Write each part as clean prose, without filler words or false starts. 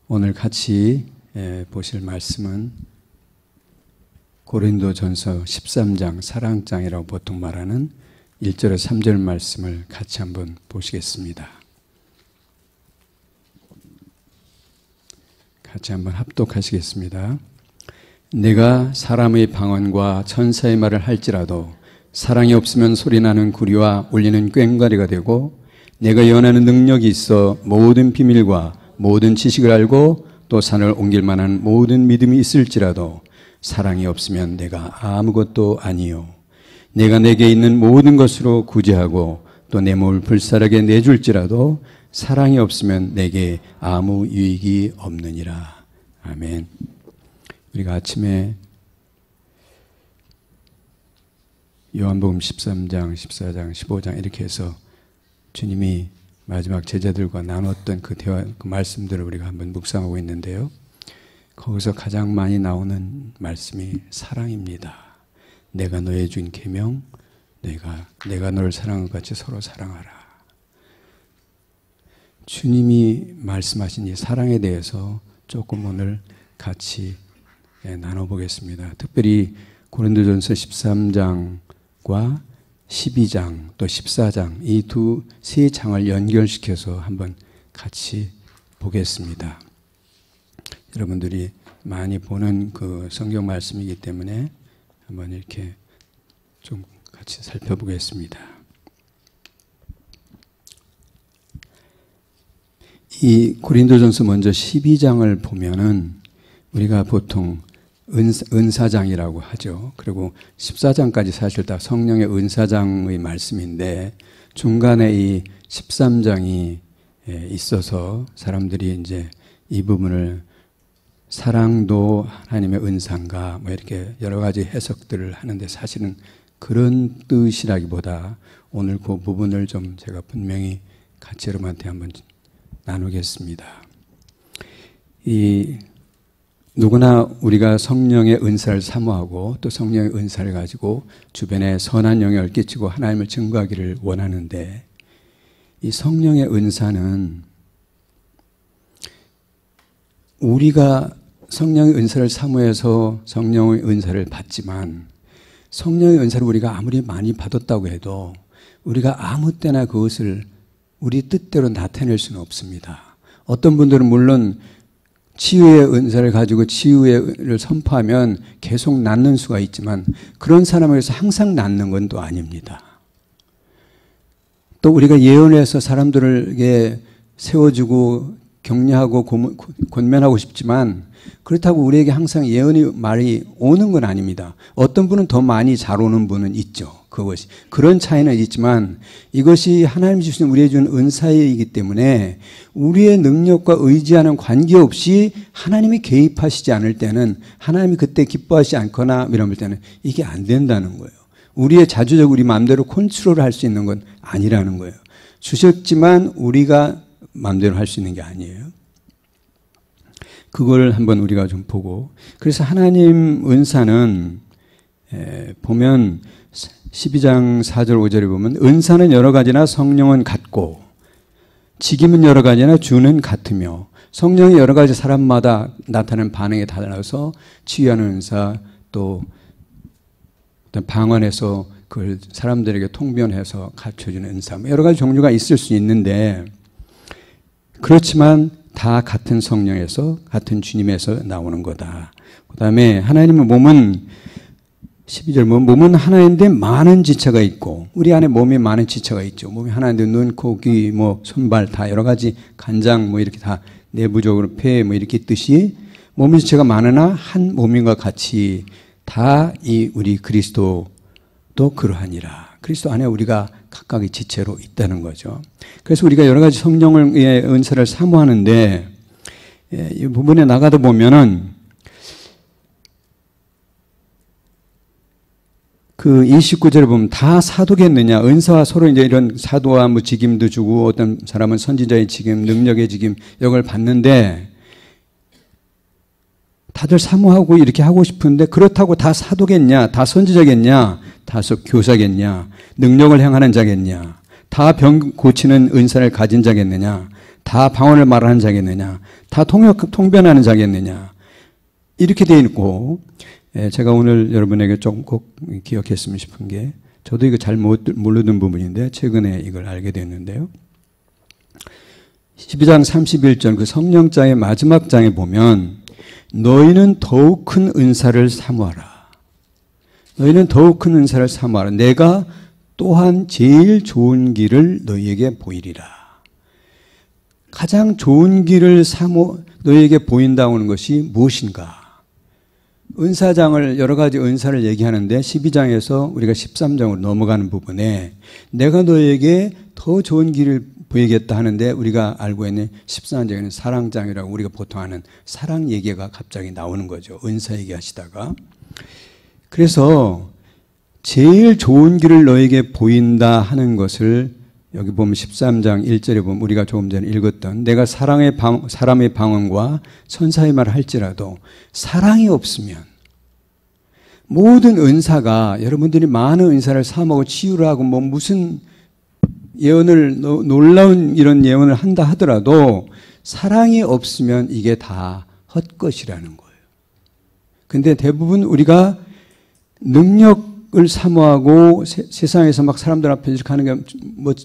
오늘 같이 보실 말씀은 고린도전서 13장 사랑장이라고 보통 말하는 1절에서 3절 말씀을 같이 한번 보시겠습니다. 같이 한번 합독하시겠습니다. 내가 사람의 방언과 천사의 말을 할지라도 사랑이 없으면 소리나는 구리와 울리는 꽹과리가 되고, 내가 연하는 능력이 있어 모든 비밀과 모든 지식을 알고 또 산을 옮길 만한 모든 믿음이 있을지라도 사랑이 없으면 내가 아무것도 아니요. 내가 내게 있는 모든 것으로 구제하고 또 내 몸을 불살하게 내줄지라도 사랑이 없으면 내게 아무 유익이 없느니라. 아멘. 우리가 아침에 요한복음 13장, 14장, 15장 이렇게 해서 주님이 마지막 제자들과 나눴던 그 대화, 그 말씀들을 우리가 한번 묵상하고 있는데요. 거기서 가장 많이 나오는 말씀이 사랑입니다. 내가 너에 준 계명, 내가 너를 사랑한 것 같이 서로 사랑하라. 주님이 말씀하신 이 사랑에 대해서 조금 오늘 같이 나눠보겠습니다. 특별히 고린도전서 13장과 12장 또 14장 이 세 장을 연결시켜서 한번 같이 보겠습니다. 여러분들이 많이 보는 그 성경 말씀이기 때문에 한번 이렇게 좀 같이 살펴보겠습니다. 이 고린도전서 먼저 12장을 보면은 우리가 보통 은사장이라고 하죠. 그리고 14장까지 사실 다 성령의 은사장의 말씀인데 중간에 이 13장이 있어서 사람들이 이제 이 부분을 사랑도 하나님의 은사인가 뭐 이렇게 여러 가지 해석들을 하는데 사실은 그런 뜻이라기보다 오늘 그 부분을 좀 제가 분명히 같이 여러분한테 한번 나누겠습니다. 누구나 우리가 성령의 은사를 사모하고 또 성령의 은사를 가지고 주변에 선한 영향을 끼치고 하나님을 증거하기를 원하는데, 이 성령의 은사는 우리가 성령의 은사를 사모해서 성령의 은사를 받지만, 성령의 은사를 우리가 아무리 많이 받았다고 해도 우리가 아무 때나 그것을 우리 뜻대로 나타낼 수는 없습니다. 어떤 분들은 물론 치유의 은사를 가지고 치유를 선포하면 계속 낫는 수가 있지만 그런 사람에게서 항상 낫는 건 또 아닙니다. 또 우리가 예언해서 사람들에게 세워주고 격려하고 권면하고 싶지만 그렇다고 우리에게 항상 예언의 말이 오는 건 아닙니다. 어떤 분은 더 많이 잘 오는 분은 있죠. 그것이 그런 차이는 있지만 이것이 하나님 주신 우리에게 준 은사이기 때문에 우리의 능력과 의지하는 관계없이 하나님이 개입하시지 않을 때는, 하나님이 그때 기뻐하시지 않거나 이럴 때는 이게 안 된다는 거예요. 우리의 자주적 우리 마음대로 컨트롤할 수 있는 건 아니라는 거예요. 주셨지만 우리가 마음대로 할 수 있는 게 아니에요. 그걸 한번 우리가 좀 보고, 그래서 하나님 은사는 보면 12장 4절 5절에 보면 은사는 여러 가지나 성령은 같고 직임은 여러 가지나 주는 같으며, 성령이 여러 가지 사람마다 나타나는 반응이 달라서 치유하는 은사, 또 방언해서 그걸 사람들에게 통변해서 갖춰주는 은사, 여러 가지 종류가 있을 수 있는데, 그렇지만 다 같은 성령에서 같은 주님에서 나오는 거다. 그 다음에 하나님의 몸은 12절 보면 몸은 하나인데 많은 지체가 있고, 우리 안에 몸에 많은 지체가 있죠. 몸이 하나인데 눈, 코, 귀, 손발 다 여러 가지 간장 이렇게 다 내부적으로 폐 이렇게 있듯이 몸의 지체가 많으나 한 몸인과 같이 다 이 우리 그리스도도 그러하니라. 그리스도 안에 우리가 각각의 지체로 있다는 거죠. 그래서 우리가 여러 가지 성령의 은사를 사모하는데 이 부분에 나가다 보면은 그 29절에 보면 다 사도겠느냐, 은사와 서로 이제 이런 사도와 직임도 주고 어떤 사람은 선지자의 직임, 능력의 직임 이걸 받는데 다들 사모하고 이렇게 하고 싶은데 그렇다고 다 사도겠냐, 다 선지자겠냐, 다 교사겠냐, 능력을 행하는 자겠냐, 다 병 고치는 은사를 가진 자겠느냐, 다 방언을 말하는 자겠느냐? 다 통변하는 자겠느냐? 이렇게 돼 있고, 제가 오늘 여러분에게 좀 꼭 기억했으면 싶은 게, 저도 이거 잘 모르는 부분인데 최근에 이걸 알게 됐는데요. 12장 31절 그 성령장의 마지막 장에 보면 너희는 더욱 큰 은사를 사모하라. 너희는 더욱 큰 은사를 사모하라. 내가 또한 제일 좋은 길을 너희에게 보이리라. 가장 좋은 길을 너희에게 보인다고 하는 것이 무엇인가? 은사장을 여러 가지 은사를 얘기하는데 12장에서 우리가 13장으로 넘어가는 부분에 내가 너희에게 더 좋은 길을 보이겠다 하는데 우리가 알고 있는 14장에는 사랑장이라고 우리가 보통 하는 사랑 얘기가 갑자기 나오는 거죠. 은사 얘기하시다가. 그래서 제일 좋은 길을 너에게 보인다 하는 것을 여기 보면 13장 1절에 보면 우리가 조금 전에 읽었던 내가 사람의 방언과 천사의 말을 할지라도 사랑이 없으면 모든 은사가 여러분들이 많은 은사를 사모하고 치유를 하고 뭐 무슨 예언을 놀라운 이런 예언을 한다 하더라도 사랑이 없으면 이게 다 헛것이라는 거예요. 근데 대부분 우리가 능력을 사모하고 세상에서 막 사람들 앞에 이렇게 하는 게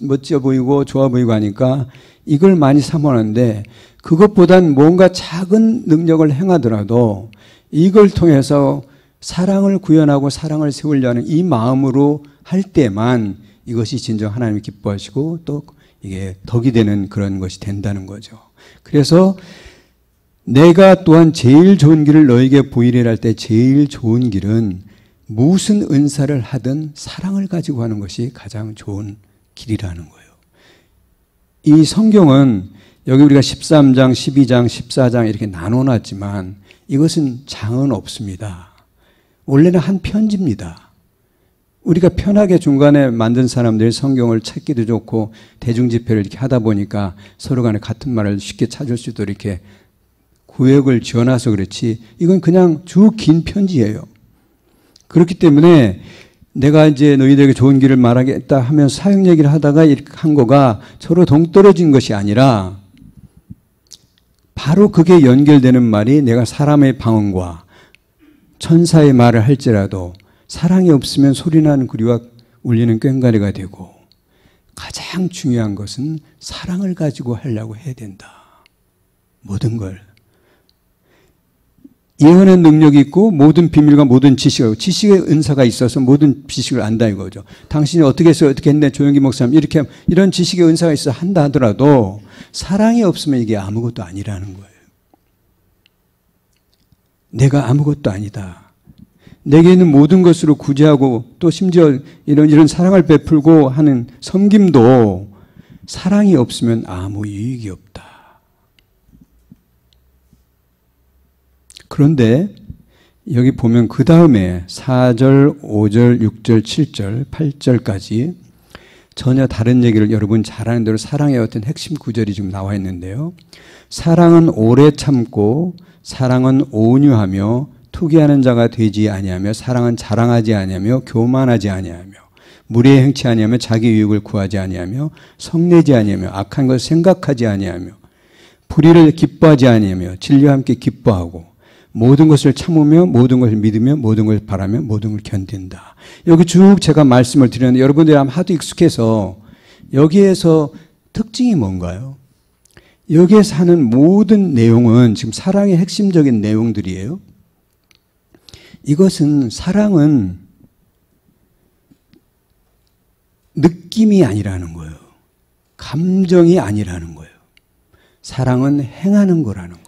멋져 보이고 좋아 보이고 하니까 이걸 많이 사모하는데 그것보단 뭔가 작은 능력을 행하더라도 이걸 통해서 사랑을 구현하고 사랑을 세우려는 이 마음으로 할 때만 이것이 진정 하나님이 기뻐하시고 또 이게 덕이 되는 그런 것이 된다는 거죠. 그래서 내가 또한 제일 좋은 길을 너에게 보이리라 할 때 제일 좋은 길은 무슨 은사를 하든 사랑을 가지고 하는 것이 가장 좋은 길이라는 거예요. 이 성경은 여기 우리가 13장, 12장, 14장 이렇게 나눠놨지만 이것은 장은 없습니다. 원래는 한 편지입니다. 우리가 편하게 중간에 만든 사람들이 성경을 찾기도 좋고 대중집회를 이렇게 하다 보니까 서로 간에 같은 말을 쉽게 찾을 수도 이렇게 구역을 지어놔서 그렇지 이건 그냥 쭉 긴 편지예요. 그렇기 때문에 내가 이제 너희들에게 좋은 길을 말하겠다 하면서 사역 얘기를 하다가 이렇게 한 거가 서로 동떨어진 것이 아니라 바로 그게 연결되는 말이 내가 사람의 방언과 천사의 말을 할지라도 사랑이 없으면 소리나는 구리와 울리는 꽹과리가 되고 가장 중요한 것은 사랑을 가지고 하려고 해야 된다. 모든 걸. 예언의 능력이 있고 모든 비밀과 모든 지식의 은사가 있어서 모든 지식을 안다 이거죠. 당신이 어떻게 했어요? 어떻게 했는데 조영기 목사님 이렇게 이런 지식의 은사가 있어 한다 하더라도 사랑이 없으면 이게 아무것도 아니라는 거예요. 내가 아무것도 아니다. 내게 있는 모든 것으로 구제하고 또 심지어 이런 사랑을 베풀고 하는 섬김도 사랑이 없으면 아무 유익이 없다. 그런데 여기 보면 그 다음에 4절, 5절, 6절, 7절, 8절까지 전혀 다른 얘기를 여러분 잘 아는 대로 사랑의 어떤 핵심 구절이 지금 나와 있는데요. 사랑은 오래 참고 사랑은 온유하며 투기하는 자가 되지 아니하며 사랑은 자랑하지 아니하며 교만하지 아니하며 무리에 행치 아니하며 자기 유익을 구하지 아니하며 성내지 아니하며 악한 것을 생각하지 아니하며 불의를 기뻐하지 아니하며 진리와 함께 기뻐하고 모든 것을 참으며 모든 것을 믿으며 모든 것을 바라며 모든 걸 견딘다. 여기 쭉 제가 말씀을 드렸는데 여러분들이 아마 하도 익숙해서 여기에서 특징이 뭔가요? 여기에서 하는 모든 내용은 지금 사랑의 핵심적인 내용들이에요. 이것은 사랑은 느낌이 아니라는 거예요. 감정이 아니라는 거예요. 사랑은 행하는 거라는 거예요.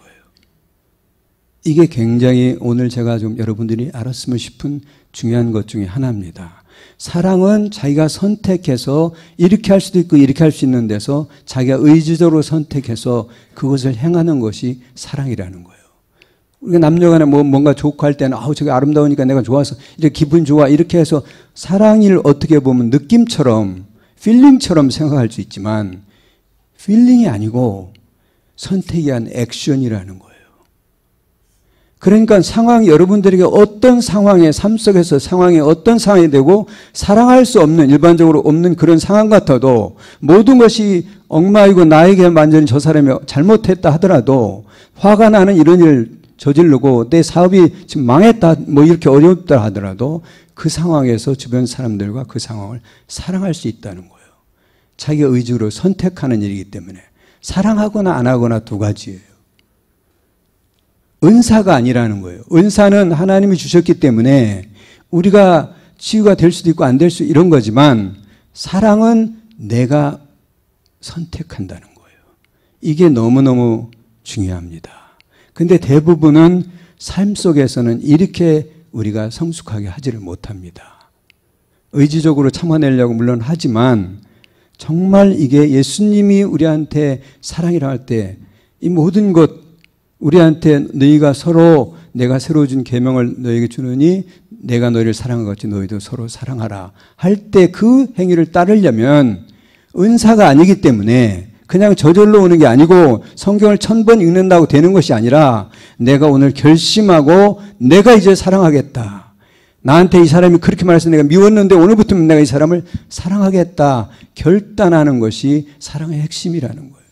이게 굉장히 오늘 제가 좀 여러분들이 알았으면 싶은 중요한 것 중에 하나입니다. 사랑은 자기가 선택해서 이렇게 할 수도 있고 이렇게 할 수 있는 데서 자기가 의지적으로 선택해서 그것을 행하는 것이 사랑이라는 거예요. 우리가 남녀간에 뭔가 좋고 할 때는 아우 저게 아름다우니까 내가 좋아서 이렇게 기분 좋아 이렇게 해서 사랑을 어떻게 보면 느낌처럼 필링처럼 생각할 수 있지만 필링이 아니고 선택이 한 액션이라는 거예요. 그러니까 상황이 여러분들에게 어떤 상황에 삶 속에서 상황이 어떤 상황이 되고 사랑할 수 없는 일반적으로 없는 그런 상황 같아도 모든 것이 엉망이고 나에게 완전히 저 사람이 잘못했다 하더라도 화가 나는 이런 일을 저지르고 내 사업이 지금 망했다 뭐 이렇게 어렵다 하더라도 그 상황에서 주변 사람들과 그 상황을 사랑할 수 있다는 거예요. 자기가 의지로 선택하는 일이기 때문에 사랑하거나 안 하거나 두 가지예요. 은사가 아니라는 거예요. 은사는 하나님이 주셨기 때문에 우리가 치유가 될 수도 있고 안 될 수 이런 거지만 사랑은 내가 선택한다는 거예요. 이게 너무너무 중요합니다. 근데 대부분은 삶 속에서는 이렇게 우리가 성숙하게 하지를 못합니다. 의지적으로 참아내려고 물론 하지만 정말 이게 예수님이 우리한테 사랑이라 할 때 이 모든 것 우리한테 너희가 서로 내가 새로 준 계명을 너희에게 주느니 내가 너희를 사랑한 것 같이 너희도 서로 사랑하라 할 때 그 행위를 따르려면 은사가 아니기 때문에 그냥 저절로 오는 게 아니고 성경을 1000번 읽는다고 되는 것이 아니라 내가 오늘 결심하고 내가 이제 사랑하겠다. 나한테 이 사람이 그렇게 말해서 내가 미웠는데 오늘부터는 내가 이 사람을 사랑하겠다. 결단하는 것이 사랑의 핵심이라는 거예요.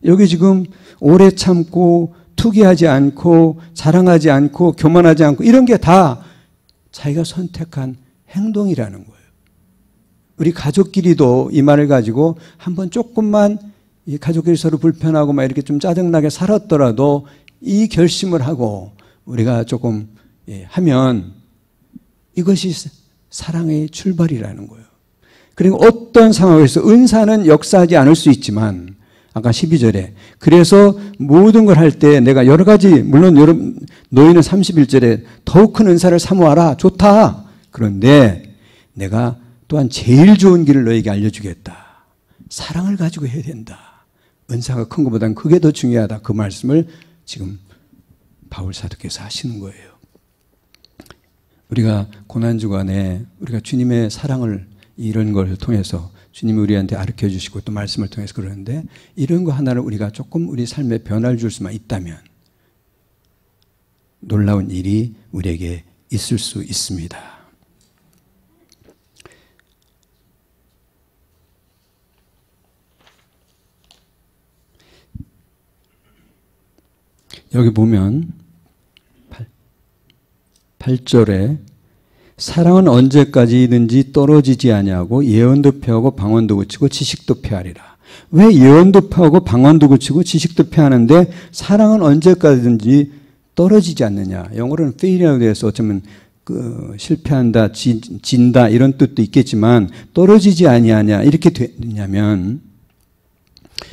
여기 지금 오래 참고 투기하지 않고 자랑하지 않고 교만하지 않고 이런 게 다 자기가 선택한 행동이라는 거예요. 우리 가족끼리도 이 말을 가지고 한번 조금만 이 가족끼리 서로 불편하고 막 이렇게 좀 짜증나게 살았더라도 이 결심을 하고 우리가 조금 하면 이것이 사랑의 출발이라는 거예요. 그리고 어떤 상황에서 은사는 역사하지 않을 수 있지만 아까 12절에 그래서 모든 걸 할 때 내가 여러 가지 물론 너희는 31절에 더욱 큰 은사를 사모하라 좋다. 그런데 내가 또한 제일 좋은 길을 너에게 알려주겠다. 사랑을 가지고 해야 된다. 은사가 큰 것보다는 그게 더 중요하다. 그 말씀을 지금 바울 사도께서 하시는 거예요. 우리가 고난주간에 우리가 주님의 사랑을 이런 걸 통해서 주님이 우리한테 가르쳐 주시고 또 말씀을 통해서 그러는데 이런 거 하나를 우리가 조금 우리 삶에 변화를 줄 수만 있다면 놀라운 일이 우리에게 있을 수 있습니다. 여기 보면 8절에 사랑은 언제까지든지 떨어지지 아니하고 예언도 폐하고 방언도 그치고 지식도 폐하리라. 왜 예언도 폐하고 방언도 그치고 지식도 폐하는데 사랑은 언제까지든지 떨어지지 않느냐. 영어로는 fail이라고 해서 어쩌면 실패한다, 진다 이런 뜻도 있겠지만 떨어지지 아니하냐 이렇게 되냐면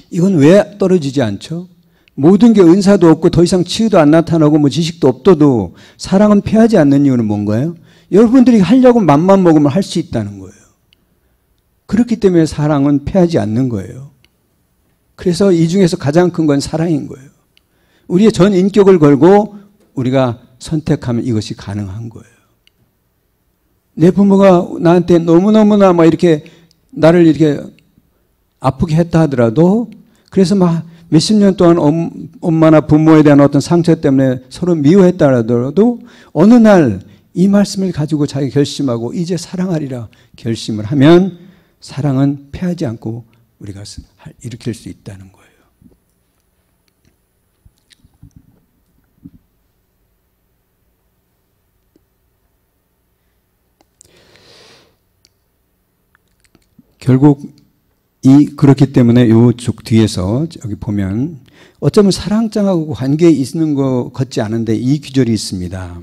이건 왜 떨어지지 않죠? 모든 게 은사도 없고 더 이상 치유도 안 나타나고 뭐 지식도 없어도 사랑은 폐하지 않는 이유는 뭔가요? 여러분들이 하려고 맘만 먹으면 할 수 있다는 거예요. 그렇기 때문에 사랑은 폐하지 않는 거예요. 그래서 이 중에서 가장 큰 건 사랑인 거예요. 우리의 전 인격을 걸고 우리가 선택하면 이것이 가능한 거예요. 내 부모가 나한테 너무너무나 막 이렇게 나를 이렇게 아프게 했다 하더라도 그래서 막 몇십 년 동안 엄마나 부모에 대한 어떤 상처 때문에 서로 미워했다 하더라도 어느 날 이 말씀을 가지고 자기 결심하고 이제 사랑하리라 결심을 하면 사랑은 패하지 않고 우리가 일으킬 수 있다는 거예요. 결국 그렇기 때문에 요쪽 뒤에서 여기 보면 어쩌면 사랑장하고 관계에 있는 것 같지 않은데 이 규절이 있습니다.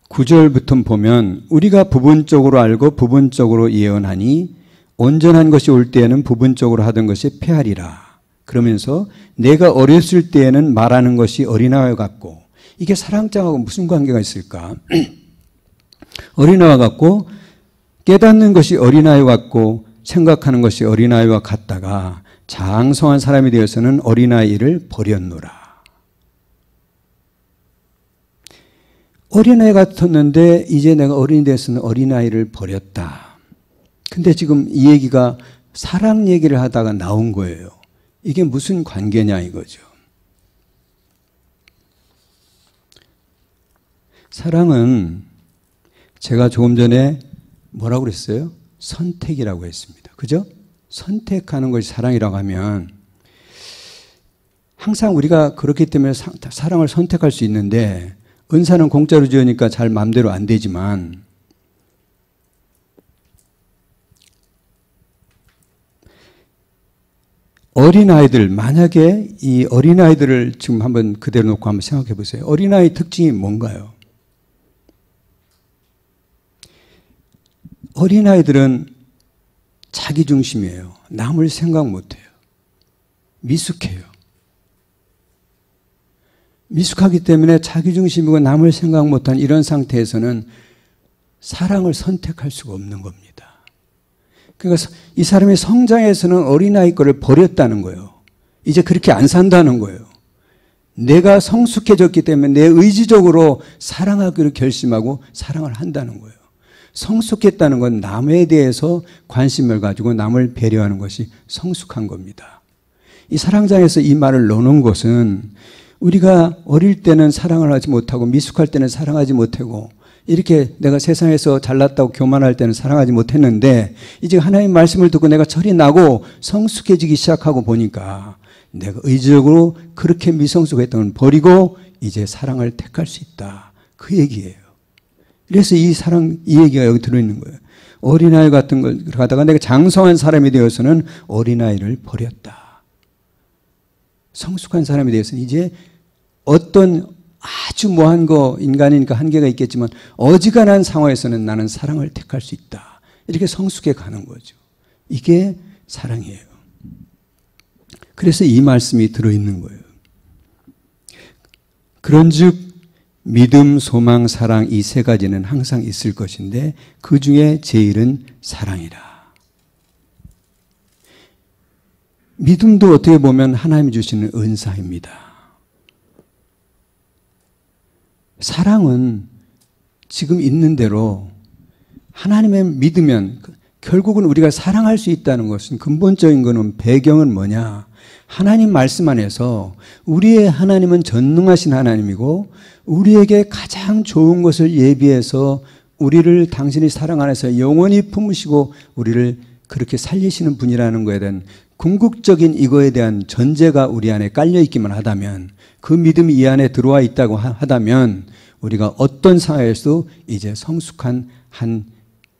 9절부터 보면 우리가 부분적으로 알고 부분적으로 예언하니 온전한 것이 올 때에는 부분적으로 하던 것이 폐하리라. 그러면서 내가 어렸을 때에는 말하는 것이 어린아이와 같고 이게 사랑장하고 무슨 관계가 있을까? 어린아이와 같고 깨닫는 것이 어린아이와 같고 생각하는 것이 어린아이와 같다가 장성한 사람이 되어서는 어린아이를 버렸노라. 어린아이 같았는데 이제 내가 어린이 돼서는 어린아이를 버렸다. 근데 지금 이 얘기가 사랑 얘기를 하다가 나온 거예요. 이게 무슨 관계냐 이거죠. 사랑은 제가 조금 전에 뭐라고 그랬어요? 선택이라고 했습니다. 그죠? 선택하는 것이 사랑이라고 하면 항상 우리가 그렇기 때문에 사랑을 선택할 수 있는데 은사는 공짜로 지으니까 잘 마음대로 안 되지만 어린아이들, 만약에 이 어린아이들을 지금 한번 그대로 놓고 한번 생각해 보세요. 어린아이 특징이 뭔가요? 어린아이들은 자기중심이에요. 남을 생각 못해요. 미숙해요. 미숙하기 때문에 자기중심이고 남을 생각 못한 이런 상태에서는 사랑을 선택할 수가 없는 겁니다. 그러니까 이 사람의 성장에서는 어린아이 거를 버렸다는 거예요. 이제 그렇게 안 산다는 거예요. 내가 성숙해졌기 때문에 내 의지적으로 사랑하기로 결심하고 사랑을 한다는 거예요. 성숙했다는 건 남에 대해서 관심을 가지고 남을 배려하는 것이 성숙한 겁니다. 이 사랑장에서 이 말을 넣는 것은 우리가 어릴 때는 사랑을 하지 못하고 미숙할 때는 사랑하지 못하고 이렇게 내가 세상에서 잘났다고 교만할 때는 사랑하지 못했는데 이제 하나님 말씀을 듣고 내가 철이 나고 성숙해지기 시작하고 보니까 내가 의지적으로 그렇게 미성숙했던 걸 버리고 이제 사랑을 택할 수 있다. 그 얘기예요. 그래서 이 얘기가 여기 들어있는 거예요. 어린아이 같은 걸 가다가 내가 장성한 사람이 되어서는 어린아이를 버렸다. 성숙한 사람이 되어서는 이제 어떤 아주 뭐한 거 인간이니까 한계가 있겠지만 어지간한 상황에서는 나는 사랑을 택할 수 있다. 이렇게 성숙해 가는 거죠. 이게 사랑이에요. 그래서 이 말씀이 들어있는 거예요. 그런즉 믿음, 소망, 사랑 이 세 가지는 항상 있을 것인데 그 중에 제일은 사랑이라. 믿음도 어떻게 보면 하나님이 주시는 은사입니다. 사랑은 지금 있는 대로 하나님을 믿으면 결국은 우리가 사랑할 수 있다는 것은 근본적인 것은 배경은 뭐냐? 하나님 말씀 안에서 우리의 하나님은 전능하신 하나님이고 우리에게 가장 좋은 것을 예비해서 우리를 당신의 사랑 안에서 영원히 품으시고 우리를 그렇게 살리시는 분이라는 것에 대한 궁극적인 이거에 대한 전제가 우리 안에 깔려있기만 하다면 그 믿음이 이 안에 들어와 있다고 하다면 우리가 어떤 상황에서도 이제 성숙한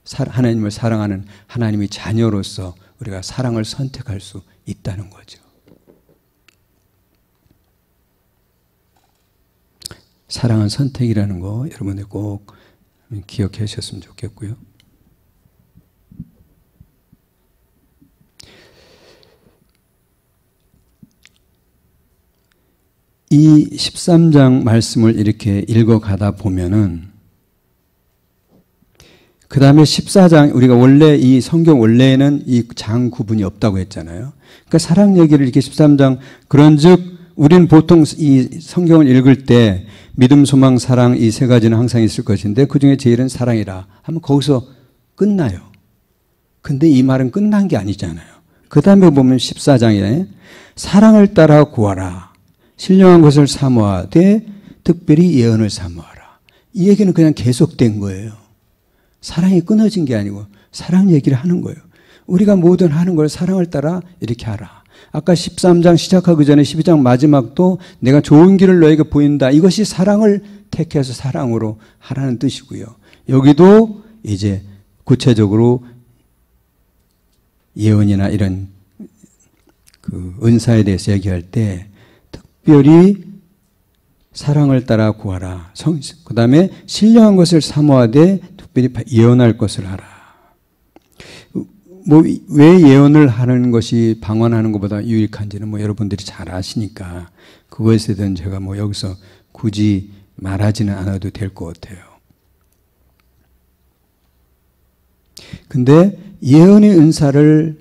하나님을 사랑하는 하나님의 자녀로서 우리가 사랑을 선택할 수 있다는 거죠. 사랑은 선택이라는 거 여러분들 꼭 기억해 주셨으면 좋겠고요. 이 13장 말씀을 이렇게 읽어가다 보면은 그 다음에 14장 우리가 원래 이 성경 원래에는 이 장 구분이 없다고 했잖아요. 그러니까 사랑 얘기를 이렇게 13장 그런즉 우리는 보통 이 성경을 읽을 때 믿음, 소망, 사랑 이 세 가지는 항상 있을 것인데 그중에 제일은 사랑이라 하면 거기서 끝나요. 근데 이 말은 끝난 게 아니잖아요. 그 다음에 보면 14장에 사랑을 따라 구하라. 신령한 것을 사모하되 특별히 예언을 사모하라. 이 얘기는 그냥 계속된 거예요. 사랑이 끊어진 게 아니고 사랑 얘기를 하는 거예요. 우리가 뭐든 하는 걸 사랑을 따라 이렇게 하라. 아까 13장 시작하기 전에 12장 마지막도 내가 좋은 길을 너에게 보인다. 이것이 사랑을 택해서 사랑으로 하라는 뜻이고요. 여기도 이제 구체적으로 예언이나 이런 그 은사에 대해서 얘기할 때 특별히 사랑을 따라 구하라. 그 다음에 신령한 것을 사모하되 특별히 예언할 것을 하라. 왜 예언을 하는 것이 방언하는 것보다 유익한지는 여러분들이 잘 아시니까 그것에 대해서는 제가 여기서 굳이 말하지는 않아도 될 것 같아요. 근데 예언의 은사를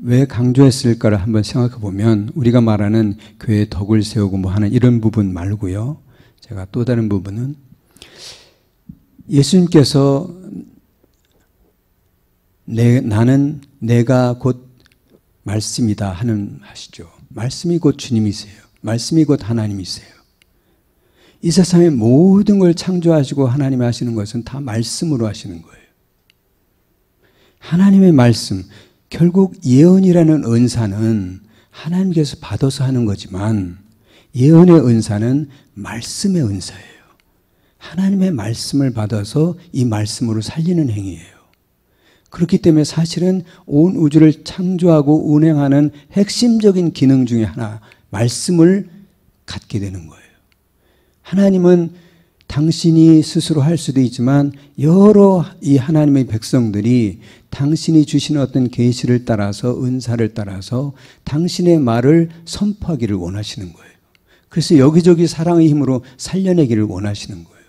왜 강조했을까를 한번 생각해 보면 우리가 말하는 교회의 덕을 세우고 하는 이런 부분 말고요. 제가 또 다른 부분은 예수님께서 나는 내가 곧 말씀이다 하시죠. 말씀이 곧 주님이세요. 말씀이 곧 하나님이세요. 이 세상의 모든 걸 창조하시고 하나님이 하시는 것은 다 말씀으로 하시는 거예요. 하나님의 말씀, 결국 예언이라는 은사는 하나님께서 받아서 하는 거지만 예언의 은사는 말씀의 은사예요. 하나님의 말씀을 받아서 이 말씀으로 살리는 행위예요. 그렇기 때문에 사실은 온 우주를 창조하고 운행하는 핵심적인 기능 중에 하나, 말씀을 갖게 되는 거예요. 하나님은 당신이 스스로 할 수도 있지만 여러 이 하나님의 백성들이 당신이 주시는 어떤 계시를 따라서 은사를 따라서 당신의 말을 선포하기를 원하시는 거예요. 그래서 여기저기 사랑의 힘으로 살려내기를 원하시는 거예요.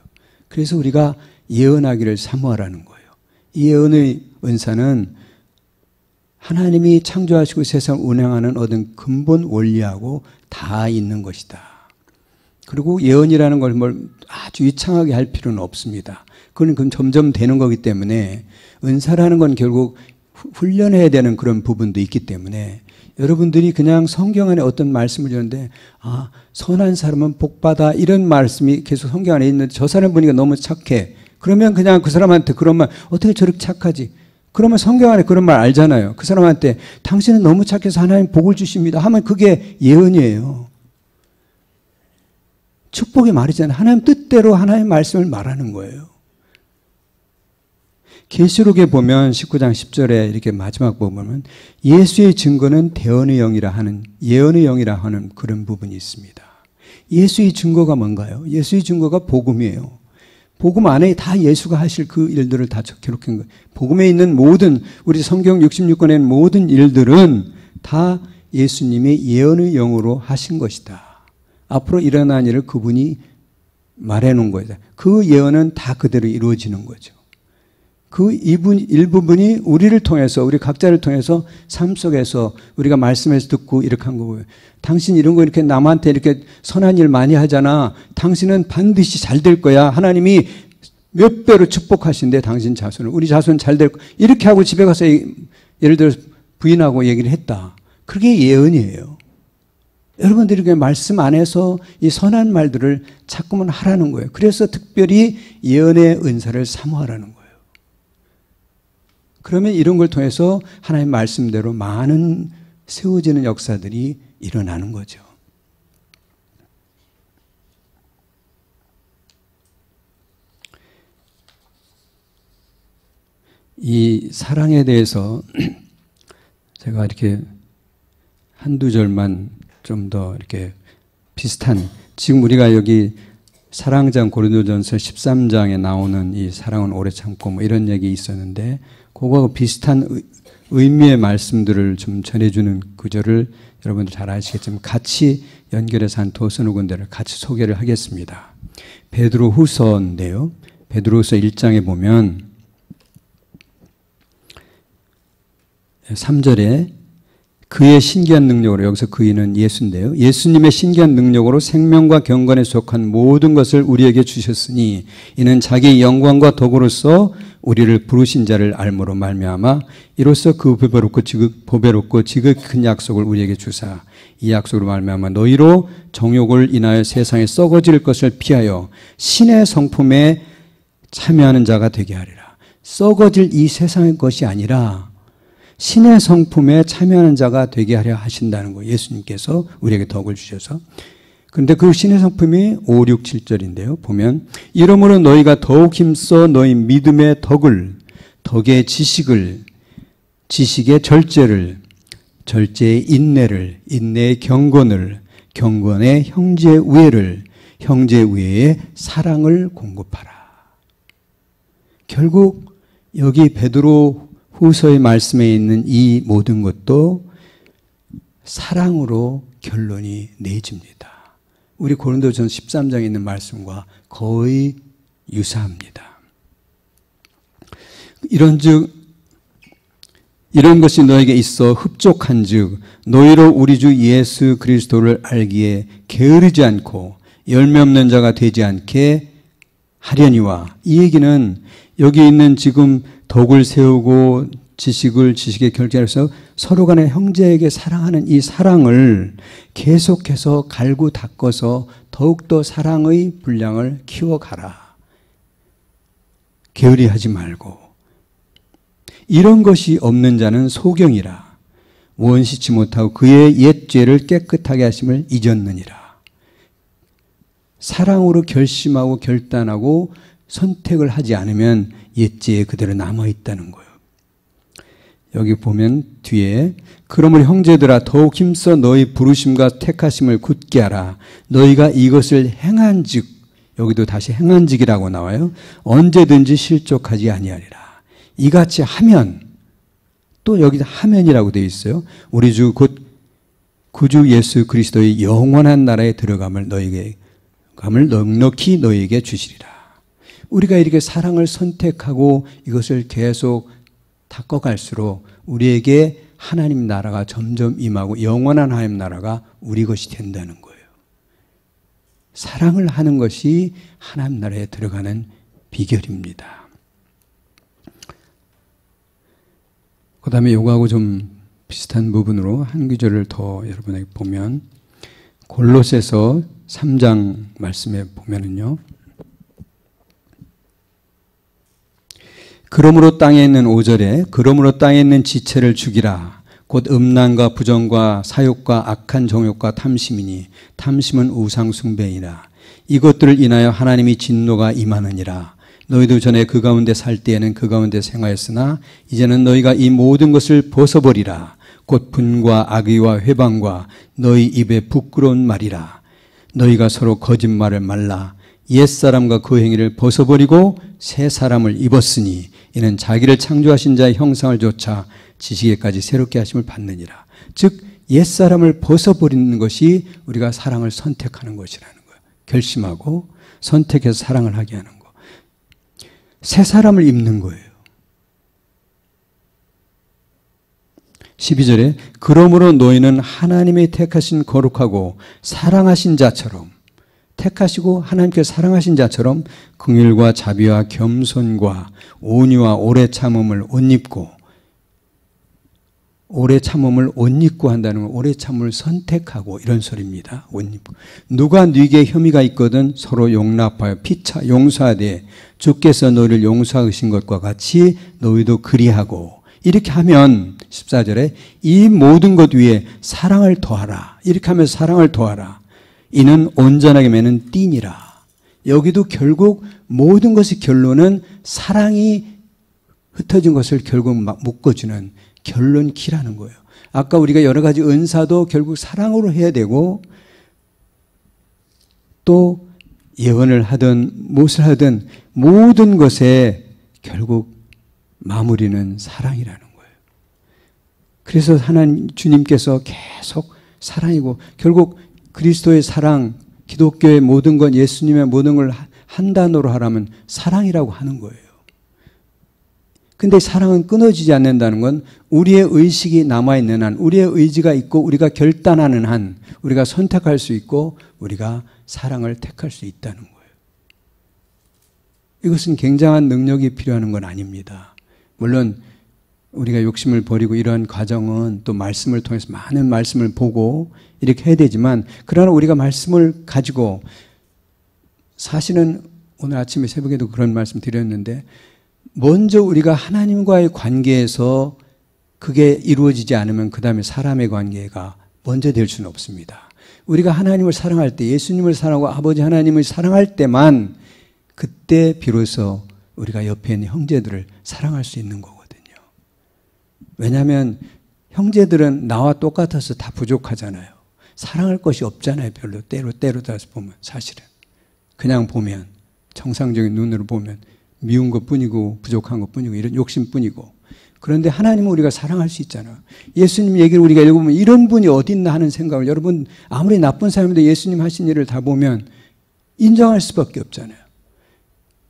그래서 우리가 예언하기를 사모하라는 거예요. 이 예언의 은사는 하나님이 창조하시고 세상을 운행하는 어떤 근본 원리하고 다 있는 것이다. 그리고 예언이라는 걸 아주 유창하게 할 필요는 없습니다. 그건 점점 되는 거기 때문에 은사라는 건 결국 훈련해야 되는 그런 부분도 있기 때문에 여러분들이 그냥 성경 안에 어떤 말씀을 주는데 선한 사람은 복받아 이런 말씀이 계속 성경 안에 있는데 저 사람 보니까 너무 착해. 그러면 그냥 그 사람한테 그런 말 어떻게 저렇게 착하지? 그러면 성경 안에 그런 말 알잖아요. 그 사람한테 당신은 너무 착해서 하나님 복을 주십니다 하면 그게 예언이에요. 축복의 말이잖아요. 하나님 뜻대로 하나님의 말씀을 말하는 거예요. 계시록에 보면 19장 10절에 이렇게 마지막 보면 예수의 증거는 대언의 영이라 하는 예언의 영이라 하는 그런 부분이 있습니다. 예수의 증거가 뭔가요? 예수의 증거가 복음이에요. 복음 안에 다 예수가 하실 그 일들을 다 기록한 거예요. 복음에 있는 모든 우리 성경 66권에 있는 모든 일들은 다 예수님의 예언의 영으로 하신 것이다. 앞으로 일어난 일을 그분이 말해놓은 거예요. 그 예언은 다 그대로 이루어지는 거죠. 그 일부분이 우리를 통해서 우리 각자를 통해서 삶 속에서 우리가 말씀에서 듣고 이렇게 한 거고요. 당신 이런 거 이렇게 남한테 이렇게 선한 일 많이 하잖아. 당신은 반드시 잘 될 거야. 하나님이 몇 배로 축복하신대 당신 자손을. 우리 자손 잘 될 거야. 이렇게 하고 집에 가서 예를 들어서 부인하고 얘기를 했다. 그게 예언이에요. 여러분들이 그 말씀 안에서 이 선한 말들을 자꾸만 하라는 거예요. 그래서 특별히 예언의 은사를 사모하라는 거예요. 그러면 이런 걸 통해서 하나님 말씀대로 많은 세워지는 역사들이 일어나는 거죠. 이 사랑에 대해서 제가 이렇게 한두 절만 좀 더 이렇게 비슷한, 지금 우리가 여기 사랑장 고린도전서 13장에 나오는 이 사랑은 오래 참고 뭐 이런 얘기 있었는데 그거하고 비슷한 의미의 말씀들을 좀 전해주는 구절을 여러분들 잘 아시겠지만 같이 연결해서 한 두서너 군데를 같이 소개를 하겠습니다. 베드로 후서인데요. 베드로 후서 1장에 보면 3절에 그의 신기한 능력으로, 여기서 그이는 예수인데요. 예수님의 신기한 능력으로 생명과 경건에 속한 모든 것을 우리에게 주셨으니 이는 자기의 영광과 덕으로서 우리를 부르신 자를 알므로 말미암아 이로써 그 보배롭고 지극히 큰 약속을 우리에게 주사 이 약속으로 말미암아 너희로 정욕을 인하여 세상에 썩어질 것을 피하여 신의 성품에 참여하는 자가 되게 하리라. 썩어질 이 세상의 것이 아니라 신의 성품에 참여하는 자가 되게 하려 하신다는 거예요. 예수님께서 우리에게 덕을 주셔서. 그런데 그 신의 성품이 5, 6, 7절인데요. 보면 이러므로 너희가 더욱 힘써 너희 믿음의 덕을, 덕의 지식을, 지식의 절제를, 절제의 인내를, 인내의 경건을, 경건의 형제의 우애를, 형제의 우애의 사랑을 공급하라. 결국 여기 베드로 후서의 말씀에 있는 이 모든 것도 사랑으로 결론이 내집니다. 우리 고린도전서 13장에 있는 말씀과 거의 유사합니다. 이런즉 이런 것이 너에게 있어 흡족한즉 너희로 우리 주 예수 그리스도를 알기에 게으르지 않고 열매 없는 자가 되지 않게 하려니와, 이 얘기는 여기 있는 지금 덕을 세우고 지식의 결제해서 서로 간에 형제에게 사랑하는 이 사랑을 계속해서 갈고 닦아서 더욱더 사랑의 분량을 키워가라. 게으리하지 말고. 이런 것이 없는 자는 소경이라. 원시치 못하고 그의 옛 죄를 깨끗하게 하심을 잊었느니라. 사랑으로 결심하고 결단하고 선택을 하지 않으면 옛 죄에 그대로 남아있다는 거예요. 여기 보면 뒤에 그러므로 형제들아 더욱 힘써 너희 부르심과 택하심을 굳게 하라. 너희가 이것을 행한즉, 여기도 다시 행한즉이라고 나와요. 언제든지 실족하지 아니하리라. 이같이 하면, 또 여기 하면이라고 되어 있어요. 우리 주 곧 구주 예수 그리스도의 영원한 나라에 들어감을 넉넉히 너희에게 주시리라. 우리가 이렇게 사랑을 선택하고 이것을 계속 닦아갈수록 우리에게 하나님 나라가 점점 임하고 영원한 하나님 나라가 우리 것이 된다는 거예요. 사랑을 하는 것이 하나님 나라에 들어가는 비결입니다. 그 다음에 요거하고 좀 비슷한 부분으로 한 구절을 더 여러분에게 보면 골로새서 3장 말씀에 보면은요. 그러므로 땅에 있는 5절에 그러므로 땅에 있는 지체를 죽이라. 곧 음란과 부정과 사욕과 악한 정욕과 탐심이니 탐심은 우상 숭배이라. 이것들을 인하여 하나님이 진노가 임하느니라. 너희도 전에 그 가운데 살 때에는 그 가운데 생하였으나 이제는 너희가 이 모든 것을 벗어버리라. 곧 분과 악의와 회방과 너희 입에 부끄러운 말이라. 너희가 서로 거짓말을 말라. 옛사람과 그 행위를 벗어버리고 새 사람을 입었으니 이는 자기를 창조하신 자의 형상을 조차 지식에까지 새롭게 하심을 받느니라. 즉 옛사람을 벗어버리는 것이 우리가 사랑을 선택하는 것이라는 거예요. 결심하고 선택해서 사랑을 하게 하는 거. 새 사람을 입는 거예요. 12절에 그러므로 너희는 하나님의 택하신 거룩하고 사랑하신 자처럼, 택하시고 하나님께서 사랑하신 자처럼 긍휼과 자비와 겸손과 온유와 오래 참음을 옷 입고, 오래 참음을 옷 입고 한다는 건 오래 참음을 선택하고 이런 소리입니다. 옷 입고. 누가 네게 혐의가 있거든 서로 용납하여 피차 용서하되 주께서 너희를 용서하신 것과 같이 너희도 그리하고. 이렇게 하면 14절에 이 모든 것 위에 사랑을 더하라. 이렇게 하면서 사랑을 더하라. 이는 온전하게 매는 띠니라. 여기도 결국 모든 것의 결론은 사랑이 흩어진 것을 결국 묶어주는 결론 키라는 거예요. 아까 우리가 여러 가지 은사도 결국 사랑으로 해야 되고 또 예언을 하든 무엇을 하든 모든 것에 결국 마무리는 사랑이라는 거예요. 그래서 하나님 주님께서 계속 사랑이고 결국 그리스도의 사랑, 기독교의 모든 것, 예수님의 모든 걸 한 단어로 하라면 사랑이라고 하는 거예요. 근데 사랑은 끊어지지 않는다는 건 우리의 의식이 남아있는 한, 우리의 의지가 있고 우리가 결단하는 한, 우리가 선택할 수 있고 우리가 사랑을 택할 수 있다는 거예요. 이것은 굉장한 능력이 필요한 건 아닙니다. 물론 우리가 욕심을 버리고 이러한 과정은 또 말씀을 통해서 많은 말씀을 보고 이렇게 해야 되지만, 그러나 우리가 말씀을 가지고 사실은 오늘 아침에 새벽에도 그런 말씀 드렸는데 먼저 우리가 하나님과의 관계에서 그게 이루어지지 않으면 그 다음에 사람의 관계가 먼저 될 수는 없습니다. 우리가 하나님을 사랑할 때, 예수님을 사랑하고 아버지 하나님을 사랑할 때만 그때 비로소 우리가 옆에 있는 형제들을 사랑할 수 있는 거거든요. 왜냐하면 형제들은 나와 똑같아서 다 부족하잖아요. 사랑할 것이 없잖아요. 별로 때로 따라서 보면 사실은. 그냥 보면 정상적인 눈으로 보면 미운 것뿐이고 부족한 것뿐이고 이런 욕심뿐이고. 그런데 하나님은 우리가 사랑할 수 있잖아요. 예수님 얘기를 우리가 읽어보면 이런 분이 어딨나 하는 생각을, 여러분 아무리 나쁜 사람인데 예수님 하신 일을 다 보면 인정할 수밖에 없잖아요.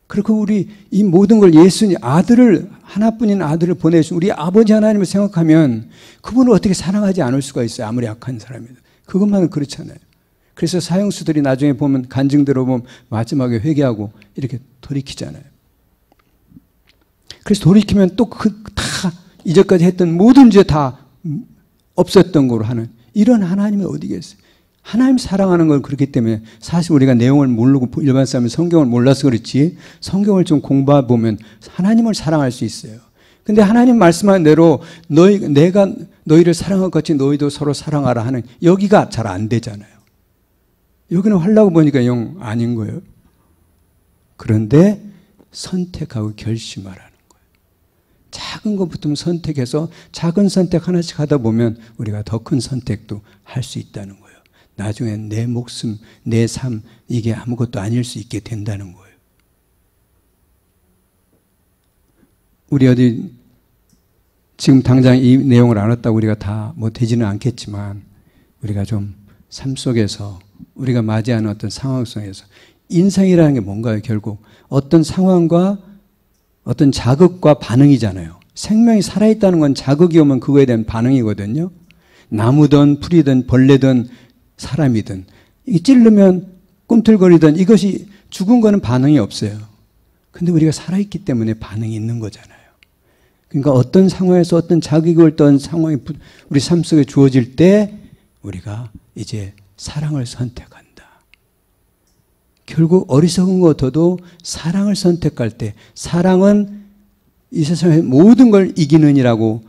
그리고 우리 이 모든 걸 예수님 아들을, 하나뿐인 아들을 보내주신 우리 아버지 하나님을 생각하면 그분을 어떻게 사랑하지 않을 수가 있어요. 아무리 악한 사람이든. 그것만은 그렇잖아요. 그래서 사형수들이 나중에 보면 간증 들어보면 마지막에 회개하고 이렇게 돌이키잖아요. 그래서 돌이키면 또 다 이제까지 했던 모든 죄 다 없었던 거로 하는 이런 하나님이 어디 계세요? 하나님 사랑하는 걸 그렇기 때문에 사실 우리가 내용을 모르고 일반 사람이 성경을 몰라서 그렇지 성경을 좀 공부해 보면 하나님을 사랑할 수 있어요. 근데 하나님 말씀한 대로 내가 너희를 사랑한 것 같이 너희도 서로 사랑하라 하는 여기가 잘 안 되잖아요. 여기는 하려고 보니까 영 아닌 거예요. 그런데 선택하고 결심하라는 거예요. 작은 것부터 선택해서 작은 선택 하나씩 하다 보면 우리가 더 큰 선택도 할 수 있다는 거예요. 나중에 내 목숨, 내 삶 이게 아무것도 아닐 수 있게 된다는 거예요. 우리 어디 지금 당장 이 내용을 알았다고 우리가 다 뭐 되지는 않겠지만 우리가 좀 삶 속에서 우리가 맞이하는 어떤 상황 속에서 인생이라는 게 뭔가요? 결국 어떤 상황과 어떤 자극과 반응이잖아요. 생명이 살아있다는 건 자극이 오면 그거에 대한 반응이거든요. 나무든 풀이든 벌레든 사람이든 이 찌르면 꿈틀거리든 이것이 죽은 거는 반응이 없어요. 근데 우리가 살아있기 때문에 반응이 있는 거잖아요. 그러니까 어떤 상황에서 어떤 자극이 올 때 상황이 우리 삶 속에 주어질 때 우리가 이제 사랑을 선택한다. 결국 어리석은 것도 사랑을 선택할 때 사랑은 이 세상의 모든 걸 이기는이라고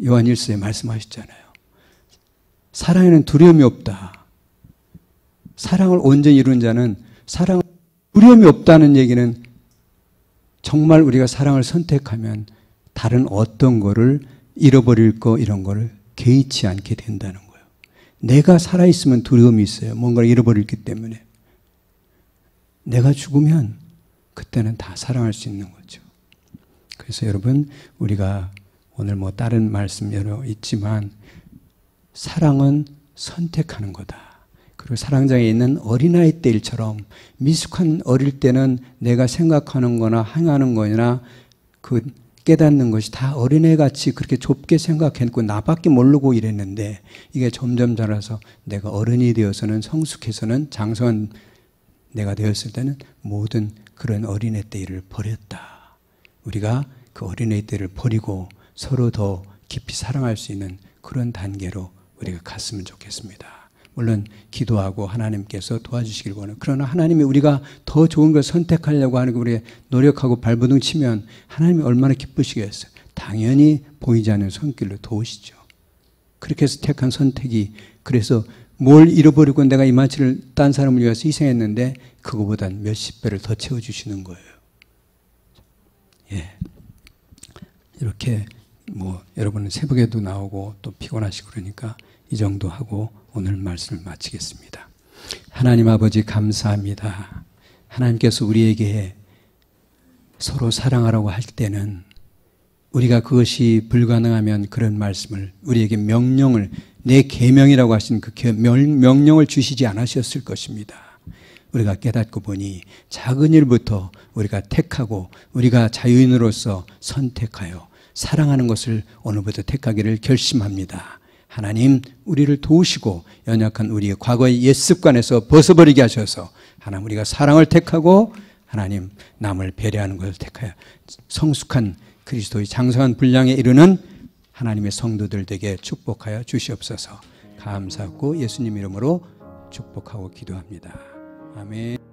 요한 1서에 말씀하셨잖아요. 사랑에는 두려움이 없다. 사랑을 온전히 이룬 자는 두려움이 없다는 얘기는 정말 우리가 사랑을 선택하면 다른 어떤 거를 잃어버릴 거 이런 거를 개의치 않게 된다는 거예요. 내가 살아있으면 두려움이 있어요. 뭔가를 잃어버렸기 때문에. 내가 죽으면 그때는 다 사랑할 수 있는 거죠. 그래서 여러분 우리가 오늘 뭐 다른 말씀 여러 있지만 사랑은 선택하는 거다. 그리고 사랑장에 있는 어린아이 때 일처럼 미숙한 어릴 때는 내가 생각하는 거나 행하는 거나 그 깨닫는 것이 다 어린애같이 그렇게 좁게 생각했고 나밖에 모르고 이랬는데 이게 점점 자라서 내가 어른이 되어서는 성숙해서는 장성한 내가 되었을 때는 모든 그런 어린애 때 일을 버렸다. 우리가 그 어린애 때를 버리고 서로 더 깊이 사랑할 수 있는 그런 단계로 우리가 갔으면 좋겠습니다. 물론 기도하고 하나님께서 도와주시길 원해요. 그러나 하나님이 우리가 더 좋은 걸 선택하려고 하는 거 우리가 노력하고 발버둥 치면 하나님이 얼마나 기쁘시겠어요. 당연히 보이지 않는 손길로 도우시죠. 그렇게 해서 택한 선택이 그래서 뭘 잃어버리고 내가 이만치를 딴 사람을 위해서 희생했는데 그거보단 몇십 배를 더 채워주시는 거예요. 예. 이렇게 뭐 여러분은 새벽에도 나오고 또 피곤하시고 그러니까 이 정도 하고 오늘 말씀을 마치겠습니다. 하나님 아버지 감사합니다. 하나님께서 우리에게 서로 사랑하라고 할 때는 우리가 그것이 불가능하면 그런 말씀을 우리에게 명령을 내 계명이라고 하신 그 명령을 주시지 않으셨을 것입니다. 우리가 깨닫고 보니 작은 일부터 우리가 택하고 우리가 자유인으로서 선택하여 사랑하는 것을 오늘부터 택하기를 결심합니다. 하나님 우리를 도우시고 연약한 우리의 과거의 옛 습관에서 벗어버리게 하셔서 하나님 우리가 사랑을 택하고 하나님 남을 배려하는 것을 택하여 성숙한 그리스도의 장성한 분량에 이르는 하나님의 성도들 되게 축복하여 주시옵소서. 감사하고 예수님 이름으로 축복하고 기도합니다. 아멘.